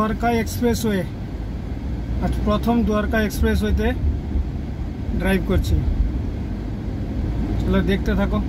Dwarka expressway आज प्रथम Dwarka एक्सप्रेसवेते drive करছি। चलो देखते থাকো।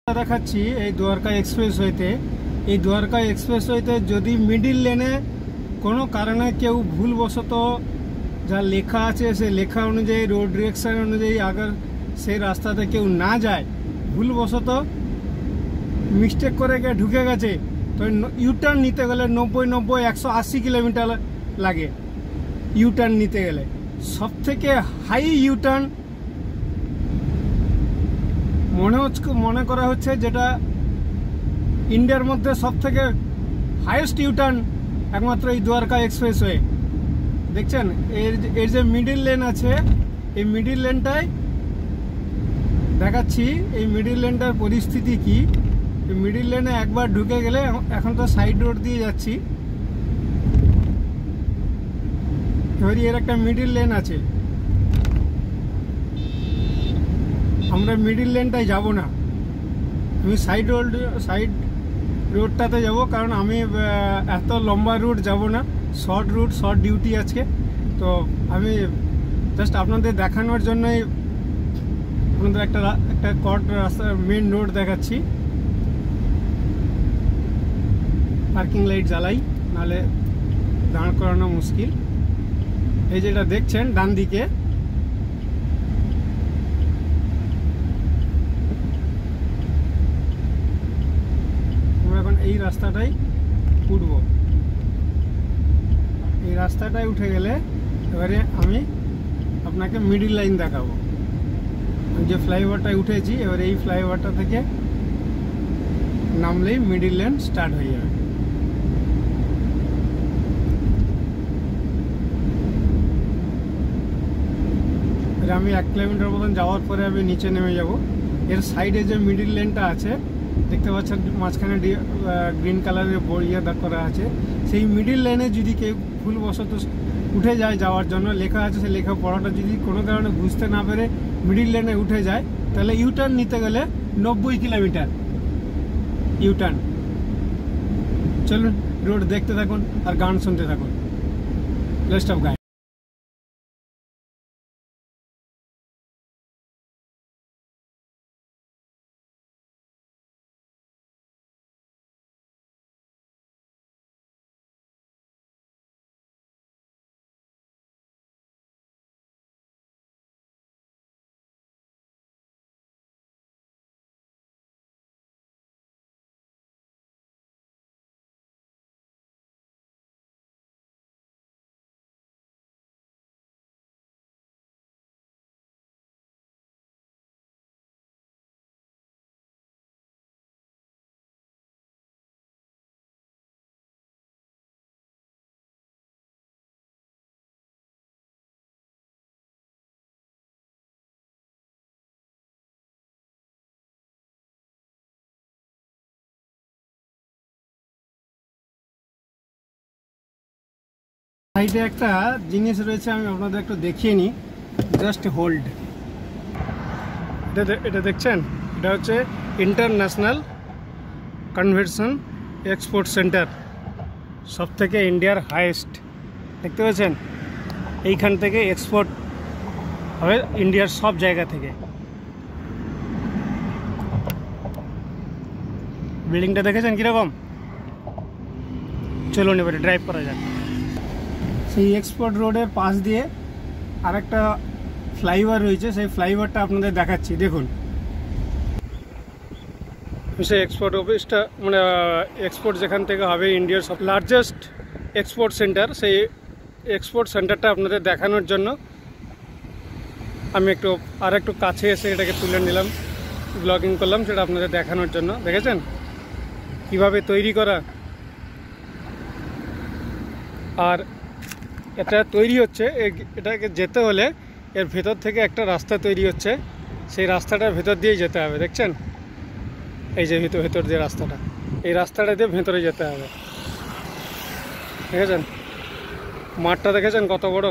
দেখাচ্ছি এই দ্বারকা এক্সপ্রেসওয়েতে। এই দ্বারকা এক্সপ্রেসওয়েতে যদি মিডিল লেনে কোনো কারণে কেউ ভুলবশত যা লেখা আছে সে লেখা অনুযায়ী রোড ডিরেকশন অনুযায়ী আগর সেই রাস্তাতে কেউ না যায়, ভুলবশত মিস্টেক করে গিয়ে ঢুকে গেছে, তো ইউটার্ন নিতে গেলে 90-90-180 কিলোমিটার লাগে। ইউটার্ন নিতে গেলে সবথেকে হাই ইউটার্ন মনে করা হচ্ছে, যেটা ইন্ডিয়ার মধ্যে সবথেকে হাইয়েস্ট ইউটার্ন একমাত্র এই দ্বারকা এক্সপ্রেসওয়ে। দেখছেন এর যে মিডিল লেন আছে, এই মিডিল লেনটাই দেখাচ্ছি। এই মিডিল লেনটার পরিস্থিতি কি, এই মিডিল লেনে একবার ঢুকে গেলে, এখন তো সাইড রোড দিয়ে যাচ্ছি, এবারে এর একটা মিডিল লেন আছে, আমরা মিডিল লেনটায় যাব না, আমি সাইড রোডটাতে যাব, কারণ আমি এত লম্বা রুট যাব না, শর্ট ডিউটি আজকে। তো আমি জাস্ট আপনাদের দেখানোর জন্যই আপনাদের একটা কট রাস্তা মেন রোড দেখাচ্ছি। পার্কিং লাইট জ্বালাই, নাহলে দাঁড় করানো মুশকিল। এই যেটা দেখছেন ডান দিকে, এই রাস্তাটাই উঠব। এই রাস্তাটাই উঠে গেলে এবারে আমি আপনাকে মিডিল লাইন দেখাবো। যে ফ্লাইওভারটায় উঠেছি, এবারে এই ফ্লাইওভারটা থেকে নামলেই মিডিল লাইন স্টার্ট হয়ে যাবে। আমি 1 কিলোমিটার মতন যাওয়ার পরে আমি নিচে নেমে যাব। এর সাইডে যে মিডিল লেনটা আছে দেখতে পাচ্ছেন, মাঝখানে গ্রিন কালারের ইয়ে করা আছে, সেই মিডিল লাইনে যদি কেউ ভুলবশত উঠে যায় যাওয়ার জন্য, লেখা আছে সেই লেখা পড়াটা যদি কোনো কারণে বুঝতে না পেরে মিডিল লাইনে উঠে যায়, তাহলে ইউটার্ন নিতে গেলে 90 কিলোমিটার ইউটার্ন। চলুন রোড দেখতে থাকুন আর গান শুনতে থাকুন। Let's of guide. সাইডে একটা জিনিস রয়েছে, আমি আপনাদের একটু দেখিয়ে নিই। Just hold. এটা দেখছেন, এটা হচ্ছে ইন্টারন্যাশনাল কনভেনশন এক্সপোর্ট সেন্টার, সব থেকে ইন্ডিয়ার হাইয়েস্ট। দেখতে পাচ্ছেন, এইখান থেকে এক্সপোর্ট হবে ইন্ডিয়ার সব জায়গা থেকে। বিল্ডিংটা দেখেছেন কীরকম? চলুন এবারে ড্রাইভ করা যাক। সেই এক্সপোর্ট রোডের পাশ দিয়ে আরেকটা ফ্লাইওভার রয়েছে, সেই ফ্লাইওভারটা আপনাদের দেখাচ্ছি। দেখুন, সেই এক্সপোর্ট অফিসটা মানে এক্সপোর্ট যেখান থেকে হবে ইন্ডিয়ার সব লার্জেস্ট এক্সপোর্ট সেন্টার, সেই এক্সপোর্ট সেন্টারটা আপনাদের দেখানোর জন্য আমি একটু কাছে এসে এটাকে তুলে নিলাম, ব্লগিং করলাম, সেটা আপনাদের দেখানোর জন্য। দেখেছেন কিভাবে তৈরি করা, আর এটা তৈরি হচ্ছে, এটাকে যেতে হলে এর ভেতর থেকে একটা রাস্তা তৈরি হচ্ছে, সেই রাস্তাটার ভেতর দিয়েই যেতে হবে। দেখছেন, এই যে ভেতর দিয়ে রাস্তাটা, এই রাস্তাটা দিয়ে ভেতরে যেতে হবে। দেখেছেন মাঠটা, দেখেছেন কত বড়।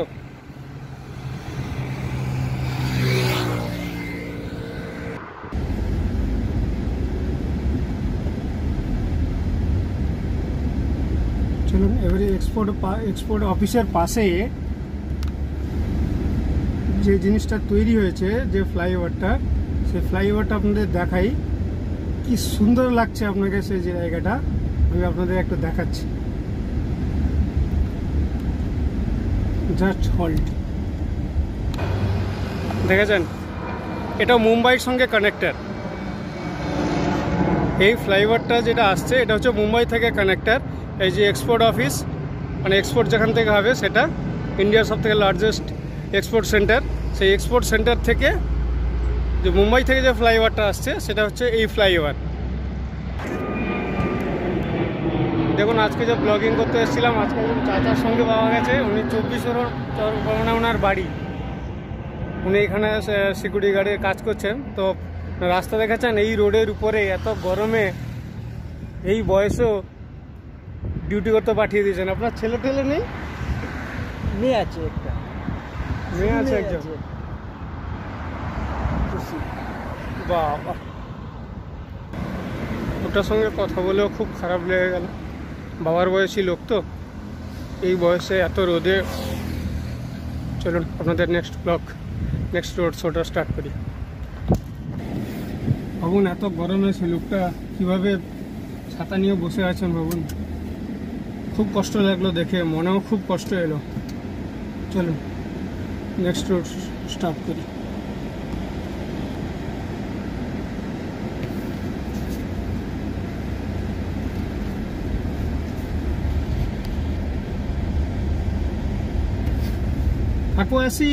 চলুন এবারে এক্সপোর্ট অফিসের পাশে যে জিনিসটা তৈরি হয়েছে, যে ফ্লাইওভারটা, সেই ফ্লাইওভারটা আপনাদের দেখাই। কি সুন্দর লাগছে আপনাকে সেই জায়গাটা, আমি আপনাদের একটু দেখাচ্ছি। Just hold. দেখেছেন, এটা মুম্বাইয়ের সঙ্গে কানেক্টেড। এই ফ্লাইওভারটা যেটা আসছে, এটা হচ্ছে মুম্বাই থেকে কানেক্টেড। এই যে এক্সপোর্ট অফিস, মানে এক্সপোর্ট যেখান থেকে হবে, সেটা ইন্ডিয়ার সব থেকে লার্জেস্ট এক্সপোর্ট সেন্টার। সেই এক্সপোর্ট সেন্টার থেকে যে মুম্বাই থেকে যে ফ্লাইওভারটা আসছে, সেটা হচ্ছে এই ফ্লাইওভার। দেখুন, আজকে যে ব্লগিং করতে এসেছিলাম, আজকে চাচার সঙ্গে পাওয়া গেছে। উনি 24 ওনার বাড়ি, উনি এখানে সিকিউরিটি গার্ডের কাজ করছেন। তো রাস্তা দেখাচ্ছেন, এই রোডের উপরে এত গরমে এই বয়সেও ডিউটি করতে পাঠিয়ে দিয়েছেন। আপনার ছেলে টেলে নেই? মেয়ে আছে একটা, মেয়ে আছে একজন। বাবা, ওটার সঙ্গে কথা বলেও খুব খারাপ লেগে গেল। বাবার বয়সী লোক তো, এই বয়সে এত রোদে। চলুন আপনাদের নেক্সট রোড শোটা স্টার্ট করি। ভাবুন, এত গরমে সেই লোকটা কীভাবে ছাতা নিয়ে বসে আছেন। ভাবুন, খুব কষ্ট লাগলো দেখে, মনেও খুব কষ্ট এলো। চলুন নেক্সট রোড স্টার্ট করি। কাকু আসি।